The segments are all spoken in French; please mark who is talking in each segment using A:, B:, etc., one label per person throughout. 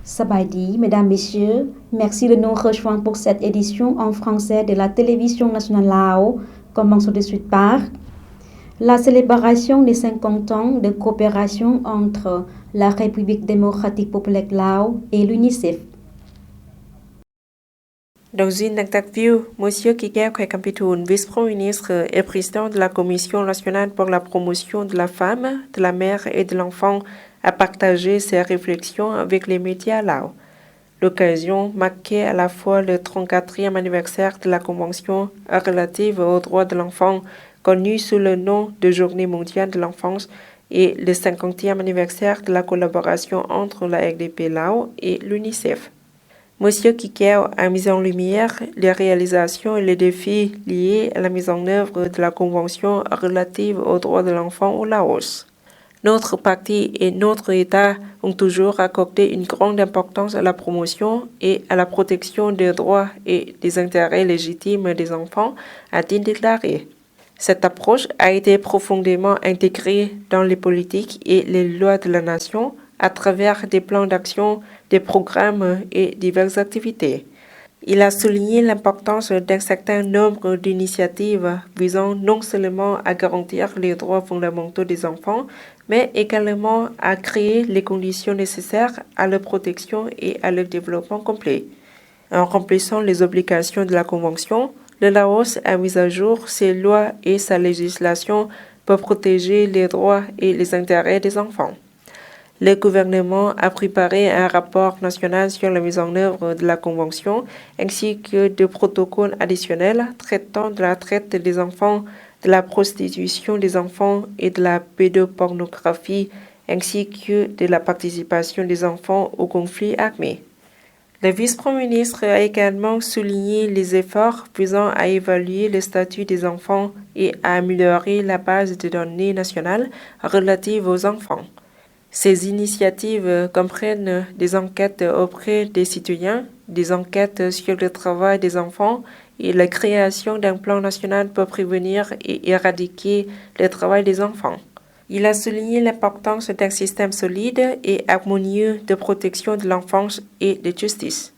A: Sabadi, mesdames, messieurs, merci de nous rejoindre pour cette édition en français de la télévision nationale Lao. Commençons de suite par la célébration des 50 ans de coopération entre la République démocratique populaire Lao et l'UNICEF.
B: Dans une interview, M. Kikeo Khwaekham-Pitoun, vice-premier ministre et président de la Commission nationale pour la promotion de la femme, de la mère et de l'enfant, a partagé ses réflexions avec les médias Lao. L'occasion marquait à la fois le 34e anniversaire de la Convention relative aux droits de l'enfant, connue sous le nom de Journée mondiale de l'enfance, et le 50e anniversaire de la collaboration entre la RDP Lao et l'UNICEF. M. Kikeo a mis en lumière les réalisations et les défis liés à la mise en œuvre de la Convention relative aux droits de l'enfant au Laos. Notre parti et notre État ont toujours accordé une grande importance à la promotion et à la protection des droits et des intérêts légitimes des enfants, a-t-il déclaré. Cette approche a été profondément intégrée dans les politiques et les lois de la nation à travers des plans d'action, des programmes et diverses activités. Il a souligné l'importance d'un certain nombre d'initiatives visant non seulement à garantir les droits fondamentaux des enfants, mais également à créer les conditions nécessaires à leur protection et à leur développement complet. En remplissant les obligations de la Convention, le Laos a mis à jour ses lois et sa législation pour protéger les droits et les intérêts des enfants. Le gouvernement a préparé un rapport national sur la mise en œuvre de la Convention ainsi que de protocoles additionnels traitant de la traite des enfants, de la prostitution des enfants et de la pédopornographie ainsi que de la participation des enfants aux conflits armés. Le vice-premier ministre a également souligné les efforts visant à évaluer le statut des enfants et à améliorer la base de données nationale relative aux enfants. Ces initiatives comprennent des enquêtes auprès des citoyens, des enquêtes sur le travail des enfants et la création d'un plan national pour prévenir et éradiquer le travail des enfants. Il a souligné l'importance d'un système solide et harmonieux de protection de l'enfance et de justice.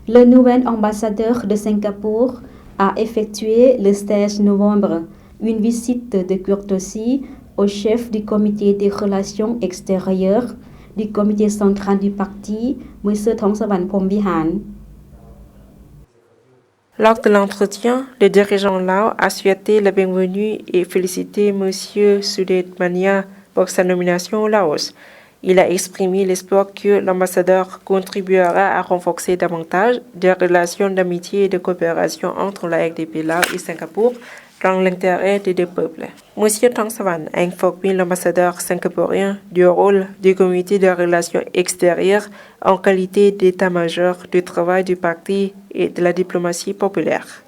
A: Le nouvel ambassadeur de Singapour a effectué le 16 novembre une visite de courtoisie au chef du comité des relations extérieures du comité central du parti, M. Thongsavan Phomvihane.
B: Lors de l'entretien, le dirigeant Lao a souhaité la bienvenue et félicité M. Sudet Mania pour sa nomination au Laos. Il a exprimé l'espoir que l'ambassadeur contribuera à renforcer davantage des relations d'amitié et de coopération entre la RDP Lao et Singapour dans l'intérêt des deux peuples. M. Thongsavan a informé l'ambassadeur singapourien du rôle du comité de relations extérieures en qualité d'état-major du travail du parti et de la diplomatie populaire.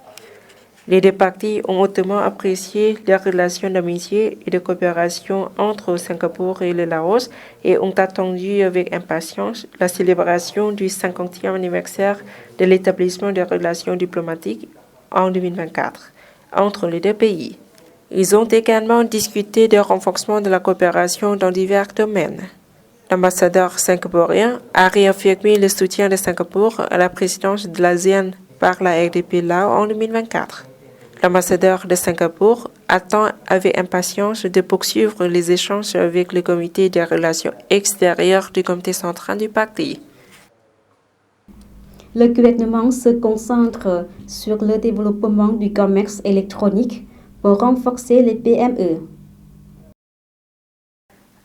B: Les deux partis ont hautement apprécié les relations d'amitié et de coopération entre Singapour et le Laos et ont attendu avec impatience la célébration du 50e anniversaire de l'établissement des relations diplomatiques en 2024 entre les deux pays. Ils ont également discuté du renforcement de la coopération dans divers domaines. L'ambassadeur singapourien a réaffirmé le soutien de Singapour à la présidence de l'ASEAN par la RDP Lao en 2024. L'ambassadeur de Singapour attend avec impatience de poursuivre les échanges avec le comité des relations extérieures du comité central du parti.
A: Le gouvernement se concentre sur le développement du commerce électronique pour renforcer les PME.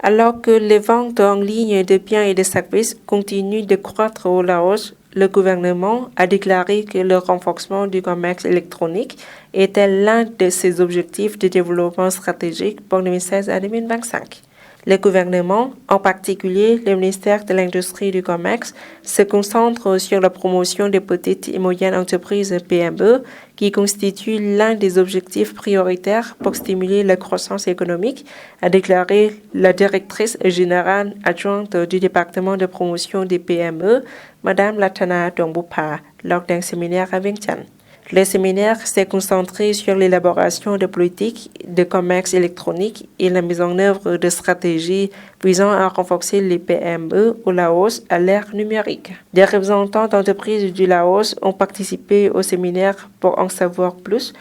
B: Alors que les ventes en ligne de biens et de services continuent de croître au Laos, le gouvernement a déclaré que le renforcement du commerce électronique était l'un de ses objectifs de développement stratégique pour 2016 à 2025. Le gouvernement, en particulier le ministère de l'Industrie et du Commerce, se concentre sur la promotion des petites et moyennes entreprises PME, qui constitue l'un des objectifs prioritaires pour stimuler la croissance économique, a déclaré la directrice générale adjointe du département de promotion des PME, Mme Latana Dongbupa, lors d'un séminaire à Vientiane. Le séminaire s'est concentré sur l'élaboration de politiques de commerce électronique et la mise en œuvre de stratégies visant à renforcer les PME au Laos à l'ère numérique. Des représentants d'entreprises du Laos ont participé au séminaire pour en savoir plus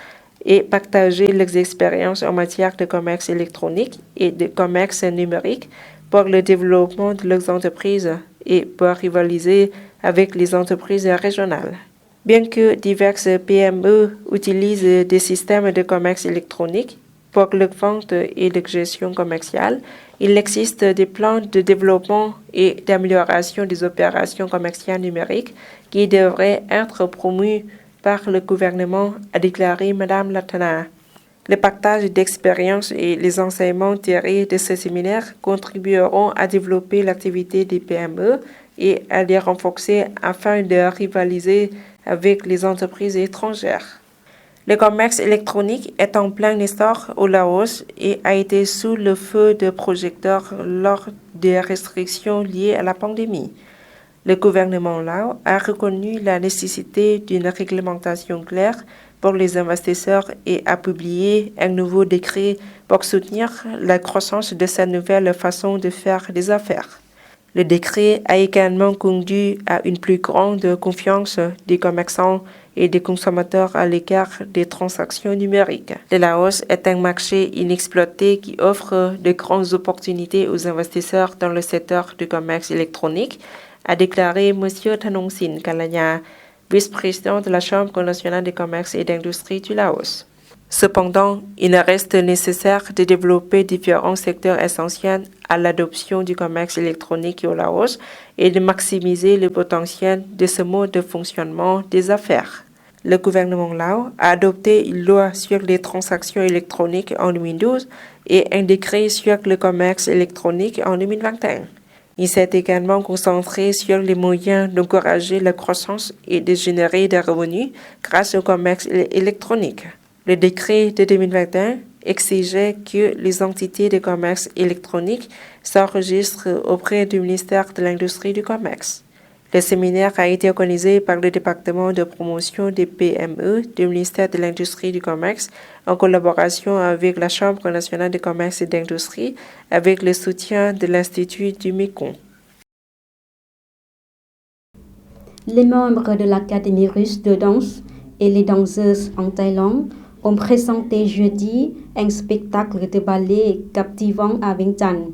B: et partager leurs expériences en matière de commerce électronique et de commerce numérique pour le développement de leurs entreprises et pour rivaliser avec les entreprises régionales. Bien que diverses PME utilisent des systèmes de commerce électronique pour leur vente et leur gestion commerciale, il existe des plans de développement et d'amélioration des opérations commerciales numériques qui devraient être promus par le gouvernement, a déclaré Mme Latana. Le partage d'expériences et les enseignements tirés de ce séminaire contribueront à développer l'activité des PME et à les renforcer afin de rivaliser avec les entreprises étrangères. Le commerce électronique est en plein essor au Laos et a été sous le feu de projecteurs lors des restrictions liées à la pandémie. Le gouvernement lao a reconnu la nécessité d'une réglementation claire pour les investisseurs et a publié un nouveau décret pour soutenir la croissance de cette nouvelle façon de faire des affaires. Le décret a également conduit à une plus grande confiance des commerçants et des consommateurs à l'égard des transactions numériques. Le Laos est un marché inexploité qui offre de grandes opportunités aux investisseurs dans le secteur du commerce électronique, a déclaré M. Thanongsin Kalanya, vice-président de la Chambre nationale de commerce et d'industrie du Laos. Cependant, il reste nécessaire de développer différents secteurs essentiels à l'adoption du commerce électronique au Laos et de maximiser le potentiel de ce mode de fonctionnement des affaires. Le gouvernement lao a adopté une loi sur les transactions électroniques en 2012 et un décret sur le commerce électronique en 2021. Il s'est également concentré sur les moyens d'encourager la croissance et de générer des revenus grâce au commerce électronique. Le décret de 2021 exigeait que les entités de commerce électronique s'enregistrent auprès du ministère de l'Industrie et du Commerce. Le séminaire a été organisé par le département de promotion des PME du ministère de l'Industrie et du Commerce en collaboration avec la Chambre nationale de commerce et d'industrie avec le soutien de l'Institut du Mekong.
A: Les membres de l'Académie russe de danse et les danseuses en Thaïlande ont présenté jeudi un spectacle de ballet captivant à Vientiane.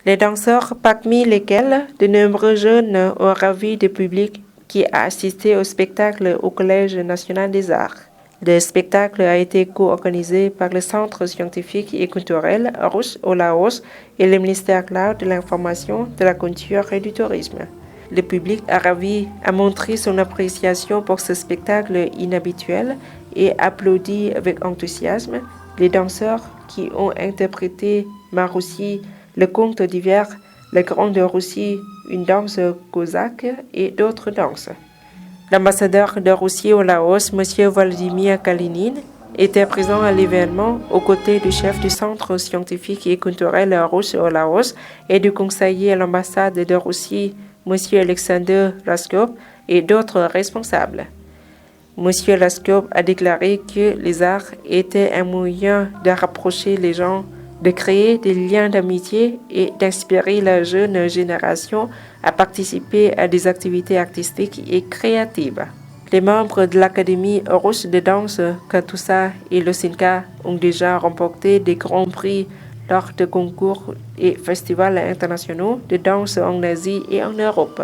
B: Les danseurs, parmi lesquels de nombreux jeunes, ont ravi le public qui a assisté au spectacle au Collège national des arts. Le spectacle a été co-organisé par le Centre scientifique et culturel russe au Laos et le ministère lao de l'Information, de la Culture et du Tourisme. Le public ravi a montré son appréciation pour ce spectacle inhabituel et applaudi avec enthousiasme les danseurs qui ont interprété Maroussi, le conte d'hiver, la Grande Russie, une danse cosaque et d'autres danses. L'ambassadeur de Russie au Laos, M. Vladimir Kalinin, était présent à l'événement aux côtés du chef du Centre scientifique et culturel russe au Laos et du conseiller à l'ambassade de Russie, M. Alexander Laskov, et d'autres responsables. M. Laskov a déclaré que les arts étaient un moyen de rapprocher les gens, de créer des liens d'amitié et d'inspirer la jeune génération à participer à des activités artistiques et créatives. Les membres de l'Académie russe de danse Katusa et Losinka ont déjà remporté des grands prix lors de concours et festivals internationaux de danse en Asie et en Europe.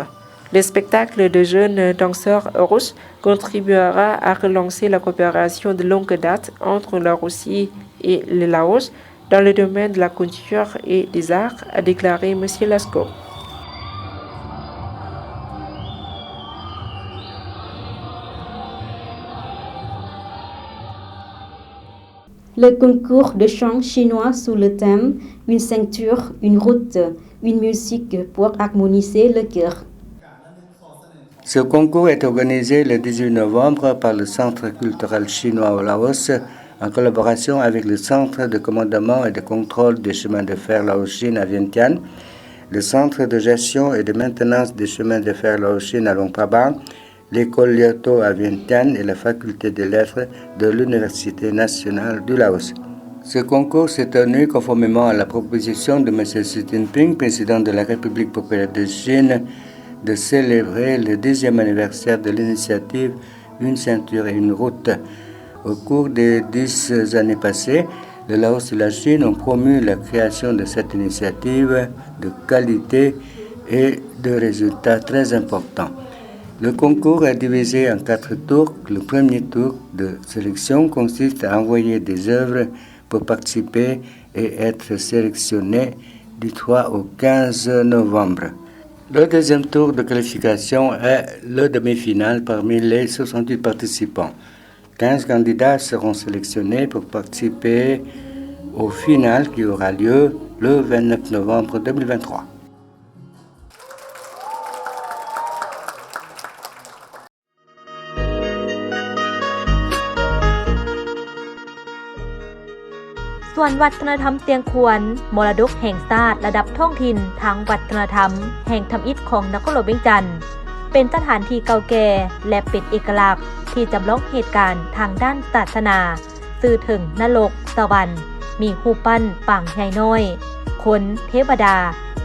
B: Le spectacle de jeunes danseurs russes contribuera à relancer la coopération de longue date entre la Russie et le Laos dans le domaine de la culture et des arts, a déclaré M. Laskov.
A: Le concours de chant chinois sous le thème « Une ceinture, une route, une musique pour harmoniser le cœur ».
C: Ce concours est organisé le 18 novembre par le Centre culturel chinois au Laos en collaboration avec le Centre de commandement et de contrôle des chemins de fer Laos-Chine à Vientiane, le Centre de gestion et de maintenance des chemins de fer Laos-Chine à Luang Prabang l'école Lyoto à Vientiane et la faculté des lettres de l'Université nationale du Laos. Ce concours s'est tenu conformément à la proposition de M. Xi Jinping, président de la République populaire de Chine, de célébrer le 10e anniversaire de l'initiative Une ceinture et une route. Au cours des 10 années passées, le Laos et la Chine ont promu la création de cette initiative de qualité et de résultats très importants. Le concours est divisé en 4 tours. Le premier tour de sélection consiste à envoyer des œuvres pour participer et être sélectionné du 3 au 15 novembre. Le deuxième tour de qualification est le demi-finale parmi les 68 participants. 15 candidats seront sélectionnés pour participer au final qui aura lieu le 29 novembre 2023.
D: ส่วนวัฒนธรรมเตียงควนมรดกแห่งชาติระดับท้องถิ่นทางวัฒนธรรมแห่งทำอิฐของนครหลวงเวียงจันทน์เป็นสถานที่เก่าแก่และเป็นเอกลักษณ์ที่จำลองเหตุการณ์ทางด้านศาสนาสื่อถึงนรกสวรรค์มีรูปปั้นปางใหญ่น้อยคนเทวดา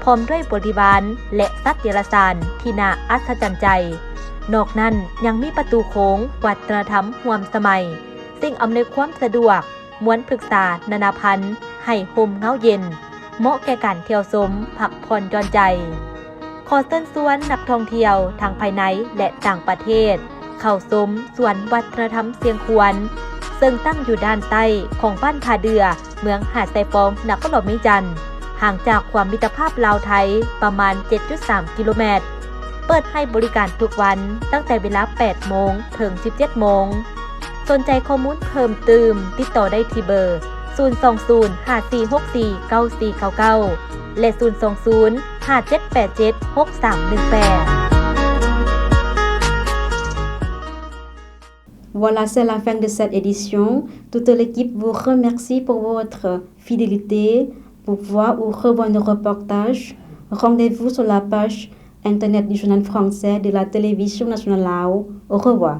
D: พร้อมด้วยบริวารและสัตว์เดรัจฉานที่น่าอัศจรรย์ใจนอกนั้นยังมีประตูโค้งวัฒนธรรมร่วมสมัยสิ่งอำนวยความสะดวกม้วนปรึกษานานาพันธุ์ให้ห่มเงาเย็นเหมาะแก่การเที่ยวชมพักผ่อนหย่อนใจขอเชิญชวนนักท่องเที่ยวทางภายในและต่างประเทศเข้าชมสวนวัฒนธรรมเสียงควนซึ่งตั้งอยู่ด้านใต้ของบ้านผาเดือเมืองหาดไซฟองนครหลวงเวียงจันทน์ห่างจากความมิตรภาพลาวไทยประมาณ 7.3 กิโลเมตรเปิดให้บริการทุกวันตั้งแต่เวลา 8 โมงถึง 17 โมงสนใจข้อมูลเพิ่มเติมติดต่อได้ที่เบอร์ 020-5464-9499 และ 020-5787-6318
A: Voilà, c'est la fin de cette édition. Toute l'équipe vous remercie pour votre fidélité. Pour voir ou revoir nos reportages, rendez-vous sur la page internet du journal français de la télévision nationale Lao. Au revoir.